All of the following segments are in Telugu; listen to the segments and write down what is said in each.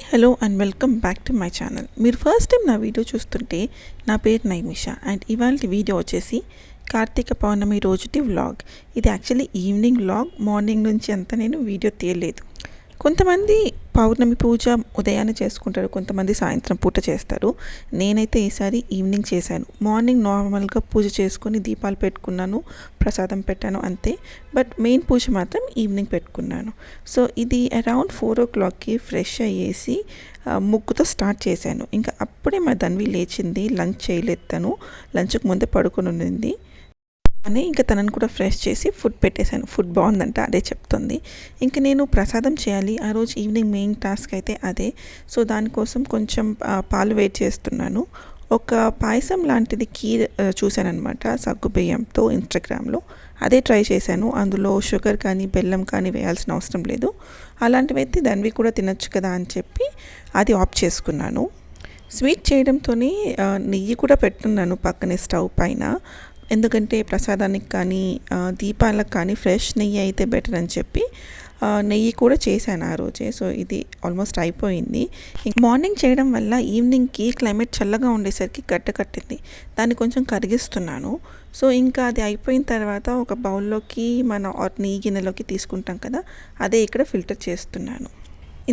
Hello and welcome back to my channel. మీరు ఫస్ట్ టైం నా వీడియో చూస్తుంటే నా పేరు నైమిషా అండ్ ఇవాళ వీడియో వచ్చేసి కార్తీక పౌర్ణమి రోజుటి వ్లాగ్. ఇది యాక్చువల్లీ ఈవినింగ్ వ్లాగ్. మార్నింగ్ నుంచి అంతా నేను వీడియో తీయలేదు. కొంతమంది పౌర్ణమి పూజ ఉదయాన్నే చేసుకుంటారు, కొంతమంది సాయంత్రం పూట చేస్తారు. నేనైతే ఈసారి ఈవినింగ్ చేశాను. మార్నింగ్ నార్మల్గా పూజ చేసుకొని దీపాలు పెట్టుకున్నాను, ప్రసాదం పెట్టాను అంతే. బట్ మెయిన్ పూజ మాత్రం ఈవినింగ్ పెట్టుకున్నాను. సో ఇది అరౌండ్ 4 o'clockకి ఫ్రెష్ అయ్యేసి ముగ్గుతో స్టార్ట్ చేశాను. ఇంకా అప్పుడే మా ధన్వి లేచింది. లంచ్ చేయలేదు, తను లంచ్కి ముందే పడుకొని ఉండింది. అని ఇంకా తనని కూడా ఫ్రెష్ చేసి ఫుడ్ పెట్టేశాను. ఫుడ్ బాగుందంట, అదే చెప్తుంది. ఇంకా నేను ప్రసాదం చేయాలి ఆ రోజు ఈవినింగ్. మెయిన్ టాస్క్ అయితే అదే. సో దానికోసం కొంచెం పాలు వేడి చేస్తున్నాను. ఒక పాయసం లాంటిది కీర్ చూశానమాట సగ్గుబియ్యంతో ఇన్స్టాగ్రామ్లో. అదే ట్రై చేశాను. అందులో షుగర్ కానీ బెల్లం కానీ వేయాల్సిన అవసరం లేదు. అలాంటివి అయితే దానివి కూడా తినొచ్చు కదా అని చెప్పి అది ఆఫ్ చేసుకున్నాను. స్వీట్ చేయడంతోనే నెయ్యి కూడా పెట్టున్నాను పక్కనే స్టవ్ పైన. ఎందుకంటే ప్రసాదానికి కానీ దీపాలకు కానీ ఫ్రెష్ నెయ్యి అయితే బెటర్ అని చెప్పి నెయ్యి కూడా చేశాను ఆ రోజే. సో ఇది ఆల్మోస్ట్ అయిపోయింది. మార్నింగ్ చేయడం వల్ల ఈవినింగ్కి క్లైమేట్ చల్లగా ఉండేసరికి కట్టింది. దాన్ని కొంచెం కరిగిస్తున్నాను. సో ఇంకా అది అయిపోయిన తర్వాత ఒక బౌల్లోకి మన నెయ్యి గిన్నెలోకి తీసుకుంటాం కదా, అదే ఇక్కడ ఫిల్టర్ చేస్తున్నాను.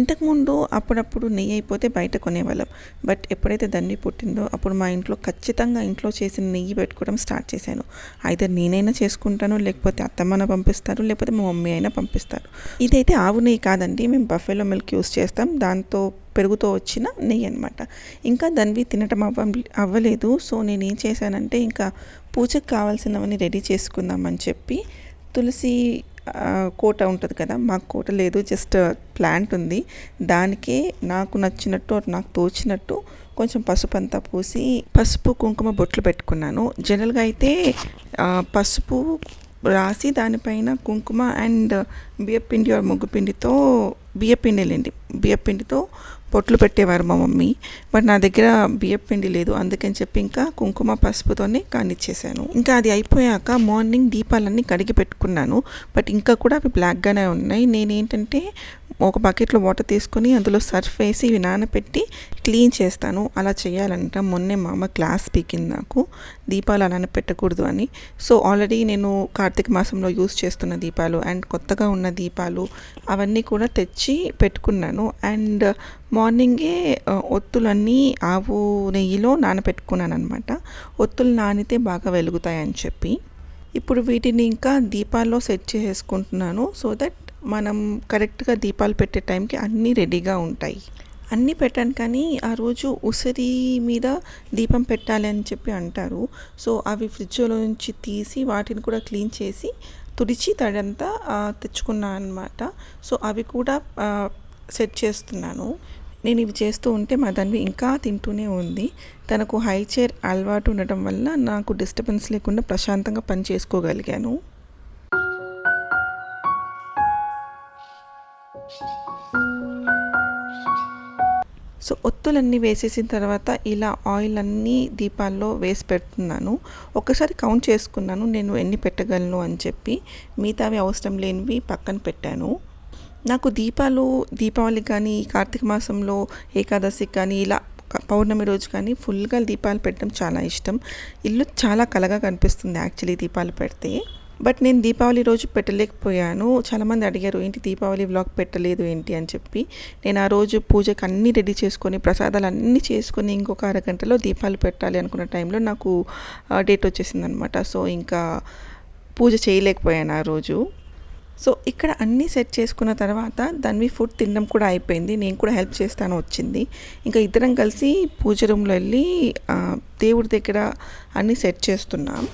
ఇంతకుముందు అప్పుడప్పుడు నెయ్యి అయిపోతే బయట కొనేవాళ్ళం. బట్ ఎప్పుడైతే ధన్వి పుట్టిందో అప్పుడు మా ఇంట్లో ఖచ్చితంగా ఇంట్లో చేసిన నెయ్యి పెట్టుకోవడం స్టార్ట్ చేశాను. అయితే నేనైనా చేసుకుంటాను, లేకపోతే అత్తమ్మన పంపిస్తారు, లేకపోతే మా మమ్మీ అయినా పంపిస్తారు. ఇదైతే ఆవు నెయ్యి కాదండి, మేము బఫెలో మిల్క్ యూస్ చేస్తాం. దాంతో పెరుగుతో వచ్చిన నెయ్యి అనమాట. ఇంకా ధన్వి తినటం అవ్వలేదు. సో నేనేం చేశానంటే ఇంకా పూజకు కావాల్సినవన్నీ రెడీ చేసుకుందామని చెప్పి తులసి కోట ఉంటుంది కదా, మాకు కోట లేదు, జస్ట్ ప్లాంట్ ఉంది. దానికే నాకు నచ్చినట్టు నాకు తోచినట్టు కొంచెం పసుపు అంతా పూసి పసుపు కుంకుమ బొట్లు పెట్టుకున్నాను. జనరల్గా అయితే పసుపు రాసి దానిపైన కుంకుమ అండ్ బియ్యపిండి ముగ్గుపిండితో బియ్యపిండితో పొట్లు పెట్టేవారు మా మమ్మీ. బట్ నా దగ్గర బియ్యపిండి లేదు, అందుకని చెప్పి ఇంకా కుంకుమ పసుపుతోనే కానిచ్చేసాను. ఇంకా అది అయిపోయాక మార్నింగ్ దీపాలన్నీ కడిగి పెట్టుకున్నాను. బట్ ఇంకా కూడా అవి బ్లాక్గానే ఉన్నాయి. నేనేంటంటే ఒక బకెట్లో వాటర్ తీసుకొని అందులో సర్ఫ్ వేసి ఇవి నానబెట్టి క్లీన్ చేస్తాను. అలా చేయాలంట. మొన్నే మా అమ్మ క్లాస్ పీకింది నాకు, దీపాలు అలానే పెట్టకూడదు అని. సో ఆల్రెడీ నేను కార్తీక మాసంలో యూస్ చేస్తున్న దీపాలు అండ్ కొత్తగా ఉన్న దీపాలు అవన్నీ కూడా తెచ్చి పెట్టుకున్నాను. అండ్ మార్నింగే ఒత్తులన్నీ ఆవు నెయ్యిలో నానబెట్టుకున్నాను అనమాట. ఒత్తులు నానితే బాగా వెలుగుతాయని చెప్పి ఇప్పుడు వీటిని ఇంకా దీపాల్లో సెట్ చేసుకుంటున్నాను. సో దట్ మనం కరెక్ట్గా దీపాలు పెట్టే టైంకి అన్నీ రెడీగా ఉంటాయి. అన్నీ పెట్టాను, కానీ ఆ రోజు ఉసిరి మీద దీపం పెట్టాలి అని చెప్పి అంటారు. సో అవి ఫ్రిడ్జ్లో నుంచి తీసి వాటిని కూడా క్లీన్ చేసి తుడిచి తడంతా తెచ్చుకున్నాను అనమాట. సో అవి కూడా సెట్ చేస్తున్నాను. నేను ఇవి చేస్తూ ఉంటే మా ధన్వి ఇంకా తింటూనే ఉంది. తనకు హై చైర్ అలవాటు ఉండటం వల్ల నాకు డిస్టర్బెన్స్ లేకుండా ప్రశాంతంగా పని చేసుకోగలిగాను. సో ఒత్తులన్నీ వేసేసిన తర్వాత ఇలా ఆయిల్ అన్నీ దీపాల్లో వేసి పెడుతున్నాను. ఒకసారి కౌంట్ చేసుకున్నాను నేను ఎన్ని పెట్టగలను అని చెప్పి. మిగతావి అవసరం లేనివి పక్కన పెట్టాను. నాకు దీపావళికి కానీ కార్తీక మాసంలో ఏకాదశికి కానీ ఇలా పౌర్ణమి రోజు కానీ ఫుల్గా దీపాలు పెట్టడం చాలా ఇష్టం. ఇల్లు చాలా కలగా కనిపిస్తుంది యాక్చువల్లీ దీపాలు పెడితే. బట్ నేను దీపావళి రోజు పెట్టలేకపోయాను. చాలామంది అడిగారు ఏంటి దీపావళి వ్లాగ్ పెట్టలేదు ఏంటి అని చెప్పి. నేను ఆ రోజు పూజకి అన్నీ రెడీ చేసుకొని ప్రసాదాలు అన్నీ చేసుకొని ఇంకొక అరగంటలో దీపాలు పెట్టాలి అనుకున్న టైంలో నాకు డేట్ వచ్చేసింది అనమాట. సో ఇంకా పూజ చేయలేకపోయాను ఆ రోజు. సో ఇక్కడ అన్నీ సెట్ చేసుకున్న తర్వాత ధన్వి ఫుడ్ తినడం కూడా అయిపోయింది. నేను కూడా హెల్ప్ చేస్తాను వచ్చింది. ఇంకా ఇద్దరం కలిసి పూజ రూమ్లో వెళ్ళి దేవుడి దగ్గర అన్నీ సెట్ చేస్తున్నాం.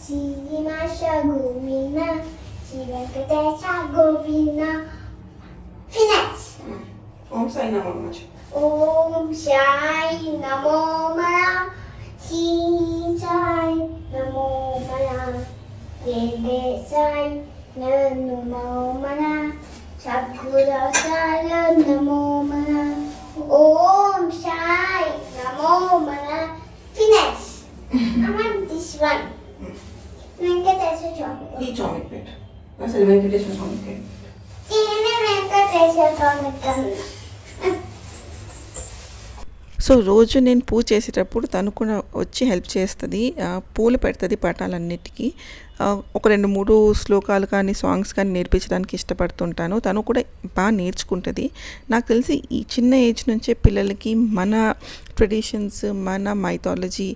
Srinivasa Govina, Sri Venkatesha Govina. Finish. Om Sai Namo Mala. Om Sai Namo Mala. Shri Sai Namo Mala. Vede Sai Namo Mala. సద్గురసాయ నమో మన ఓం సాయి నమో మన finish I want this one Venkateswara Swamy ఈ చామిక్ పెట్టు అసలు వెంకటేశ్వర స్వామి పెట్టు వెంకటేశ్వర స్వామి కన్నా సో రోజు నేను పూజ చేసేటప్పుడు తను కూడా వచ్చి హెల్ప్ చేస్తుంది, పూలు పెడుతుంది పటాలన్నిటికీ. ఒక 2-3 శ్లోకాలు కానీ సాంగ్స్ కానీ నేర్పించడానికి ఇష్టపడుతుంటాను. తను కూడా బాగా నేర్చుకుంటుంది. నాకు తెలిసి ఈ చిన్న ఏజ్ నుంచే పిల్లలకి మన ట్రెడిషన్స్, మన మైథాలజీ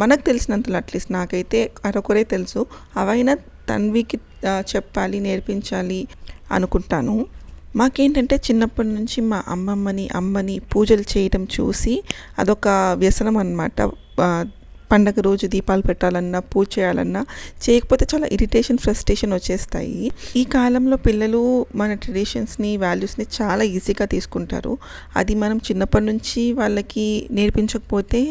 మనకు తెలిసినంతలో అట్లీస్ట్ నాకైతే అరొకరే తెలుసు, అవైనా తన్వికి చెప్పాలి, నేర్పించాలి అనుకుంటాను. మాకేంటంటే చిన్నప్పటి నుంచి మా అమ్మని పూజలు చేయడం చూసి అదొక వ్యసనం అన్నమాట. పండగ రోజు దీపాలు పెట్టాలన్నా, పూజ చేయాలన్నా చేయకపోతే చాలా ఇరిటేషన్, ఫ్రస్ట్రేషన్ వచ్చేస్తాయి. ఈ కాలంలో పిల్లలు మన ట్రెడిషన్స్ని, వాల్యూస్ని చాలా ఈజీగా తీసుకుంటారు. అది మనం చిన్నప్పటి నుంచి వాళ్ళకి నేర్పించకపోతే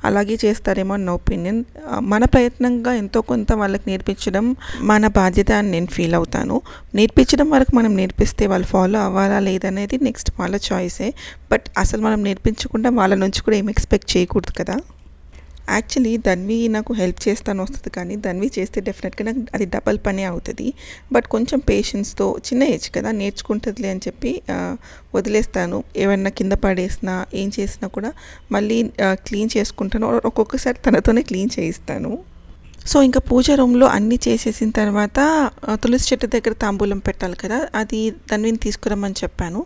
అలాగే చేస్తారేమో అని నా ఒపీనియన్. మన ప్రయత్నంగా ఎంతో కొంత వాళ్ళకి నేర్పించడం మన బాధ్యత అని నేను ఫీల్ అవుతాను. నేర్పించడం వరకు మనం నేర్పిస్తే వాళ్ళు ఫాలో అవ్వాలా లేదనేది నెక్స్ట్ వాళ్ళ చాయిసే. బట్ అసలు మనం నేర్పించకుండా వాళ్ళ నుంచి కూడా ఏం ఎక్స్పెక్ట్ చేయకూడదు కదా. యాక్చువల్లీ ధన్వి నాకు హెల్ప్ చేస్తాను వస్తుంది, కానీ ధన్వి చేస్తే డెఫినెట్గా నాకు అది డబల్ పనే అవుతుంది. బట్ కొంచెం పేషెన్స్తో, చిన్న ఏజ్ కదా నేర్చుకుంటుందిలే అని చెప్పి వదిలేస్తాను. ఏమన్నా కింద పడేసినా ఏం చేసినా కూడా మళ్ళీ క్లీన్ చేసుకుంటాను. ఒక్కొక్కసారి తనతోనే క్లీన్ చేయిస్తాను. సో ఇంకా పూజ రూమ్లో అన్నీ చేసేసిన తర్వాత తులసి చెట్టు దగ్గర తాంబూలం పెట్టాలి కదా, అది తన్విని తీసుకురమ్మని చెప్పాను.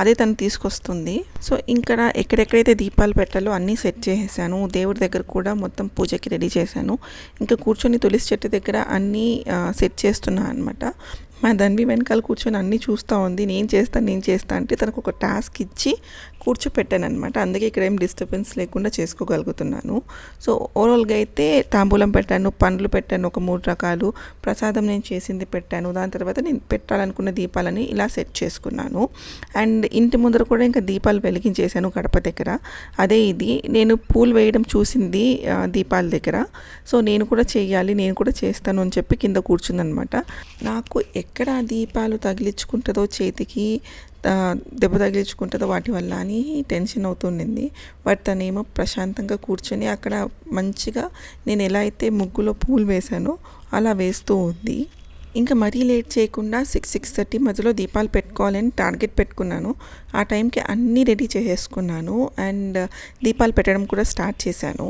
అదే తను తీసుకొస్తుంది. సో ఇక్కడ ఎక్కడెక్కడైతే దీపాలు పెట్టాలో అన్నీ సెట్ చేసేసాను. దేవుడి దగ్గర కూడా మొత్తం పూజకి రెడీ చేశాను. ఇంకా కూర్చొని తులసి చెట్టు దగ్గర అన్నీ సెట్ చేస్తున్నాను అనమాట. మా ధన్వి వెనకాల కూర్చొని అన్నీ చూస్తూ ఉంది. నేను చేస్తా అంటే తనకు ఒక టాస్క్ ఇచ్చి కూర్చోపెట్టాను అనమాట. అందుకే ఇక్కడ ఏం డిస్టర్బెన్స్ లేకుండా చేసుకోగలుగుతున్నాను. సో ఓవరాల్గా అయితే తాంబూలం పెట్టాను, పండ్లు పెట్టాను, ఒక 3 రకాలు ప్రసాదం నేను చేసింది పెట్టాను. దాని తర్వాత నేను పెట్టాలనుకున్న దీపాలని ఇలా సెట్ చేసుకున్నాను. అండ్ ఇంటి ముందర కూడా ఇంకా దీపాలు వెలిగించేసాను గడప దగ్గర. అదే ఇది నేను పూలు వేయడం చూసింది దీపాల దగ్గర. సో నేను కూడా చేయాలి, నేను కూడా చేస్తాను అని చెప్పి కింద కూర్చుందనమాట. నాకు ఎక్కడ దీపాలు తగిలించుకుంటుందో, చేతికి దెబ్బ తగిలించుకుంటుందో వాటి వల్ల అని టెన్షన్ అవుతుండింది. బట్ తనేమో ప్రశాంతంగా కూర్చొని అక్కడ మంచిగా నేను ఎలా అయితే ముగ్గులో పూలు వేశానో అలా వేస్తూ ఉంది. ఇంకా మరీ లేట్ చేయకుండా 6-6:30 మధ్యలో దీపాలు పెట్టుకోవాలని టార్గెట్ పెట్టుకున్నాను. ఆ టైంకి అన్నీ రెడీ చేసేసుకున్నాను అండ్ దీపాలు పెట్టడం కూడా స్టార్ట్ చేశాను.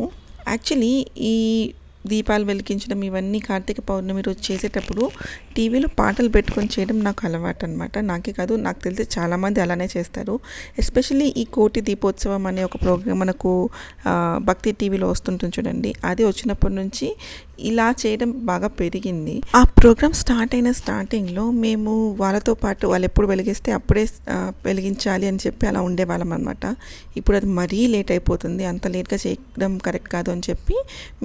యాక్చువల్లీ ఈ దీపాలు వెలిగించడం ఇవన్నీ కార్తీక పౌర్ణమి రోజు చేసేటప్పుడు టీవీలో పాటలు పెట్టుకొని చేయడం నాకు అలవాటు అనమాట. నాకే కాదు, నాకు తెలిసి చాలామంది అలానే చేస్తారు. ఎస్పెషల్లీ ఈ కోటి దీపోత్సవం అనే ఒక ప్రోగ్రామ్ మనకు భక్తి టీవీలో వస్తుంటుంది చూడండి, అది వచ్చినప్పటి నుంచి ఇలా చేయడం బాగా పెరిగింది. ఆ ప్రోగ్రామ్ స్టార్ట్ అయిన స్టార్టింగ్లో మేము వాళ్ళతో పాటు వాళ్ళు ఎప్పుడు వెలిగిస్తే అప్పుడే వెలిగించాలి అని చెప్పి అలా ఉండేవాళ్ళం అనమాట. ఇప్పుడు అది మరీ లేట్ అయిపోతుంది, అంత లేట్గా చేయడం కరెక్ట్ కాదు అని చెప్పి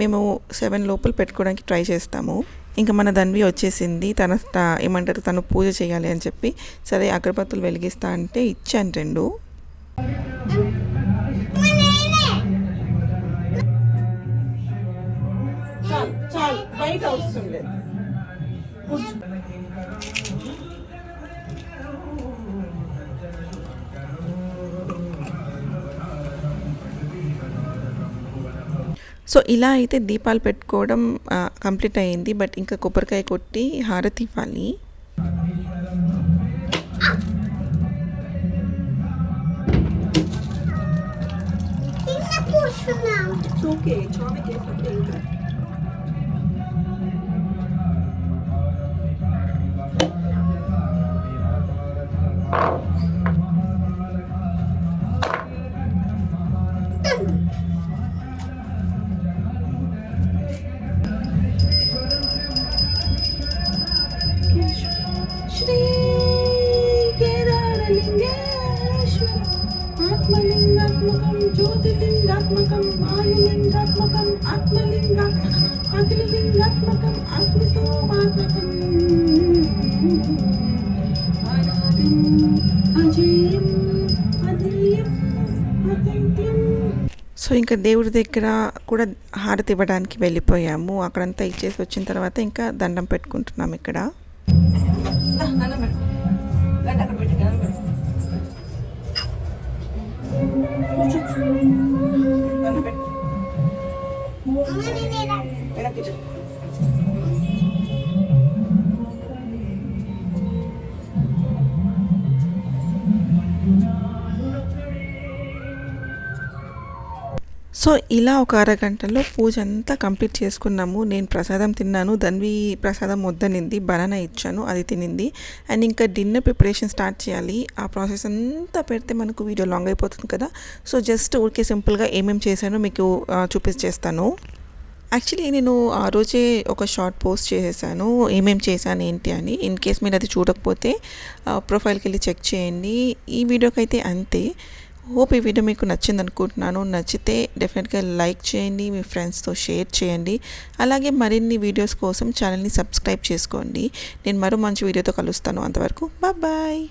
మేము 7 లోపల పెట్టుకోవడానికి ట్రై చేస్తాము. ఇంకా మన ధన్వి వచ్చేసింది. తను పూజ చేయాలి అని చెప్పి సరే అగరబత్తులు వెలిగిస్తా అంటే ఇచ్చాను 2. చాలు బయట అవసరం లేదు. సో ఇలా అయితే దీపాలు పెట్టుకోవడం కంప్లీట్ అయ్యింది. బట్ ఇంకా కొబ్బరికాయ కొట్టి హారతి ఇవ్వాలి. శ్రీ కేదారలింగేశ్వర ఆత్మలింగాత్మకం జ్యోతిలింగాత్మకం వాయులింగాత్మకం ఆత్మలింగాత్మకం అగ్నిలింగాత్మకం అగ్నితోమాత్మకం అనాదిం అజేయం అద్వితీయం అద్వితీయం. సో ఇంకా దేవుడి దగ్గర కూడా హారతి ఇవ్వడానికి వెళ్ళిపోయాము. అక్కడంతా ఇచ్చేసి వచ్చిన తర్వాత ఇంకా దండం పెట్టుకుంటున్నాం ఇక్కడ. అక్కడ కూర్చో నన్ను పెట్టు వెనక్కి చెప్పు సో ఇలా ఒక అరగంటలో పూజ అంతా కంప్లీట్ చేసుకున్నాము. నేను ప్రసాదం తిన్నాను, ధన్వి ప్రసాదం వద్దనింది, బనానా ఇచ్చాను, అది తినింది. అండ్ ఇంకా డిన్నర్ ప్రిపరేషన్ స్టార్ట్ చేయాలి. ఆ ప్రాసెస్ అంతా పెడితే మనకు వీడియో లాంగ్ అయిపోతుంది కదా. సో జస్ట్ ఊరికే సింపుల్గా ఏమేమి చేశానో మీకు చూపించేస్తాను. యాక్చువల్లీ నేను ఆ రోజే ఒక షార్ట్ పోస్ట్ చేసేసాను ఏమేమి చేశాను ఏంటి అని. ఇన్ కేస్ మీరు అది చూడకపోతే ప్రొఫైల్కి వెళ్ళి చెక్ చేయండి. ఈ వీడియోకి అయితే అంతే. హోప్ ఈ వీడియో మీకు నచ్చింది అనుకుంటున్నాను. నచ్చితే డెఫినెట్గా లైక్ చేయండి, మీ ఫ్రెండ్స్తో షేర్ చేయండి. అలాగే మరిన్ని వీడియోస్ కోసం ఛానల్ని సబ్స్క్రైబ్ చేసుకోండి. నేను మరో మంచి వీడియోతో కలుస్తాను. అంతవరకు బాయ్.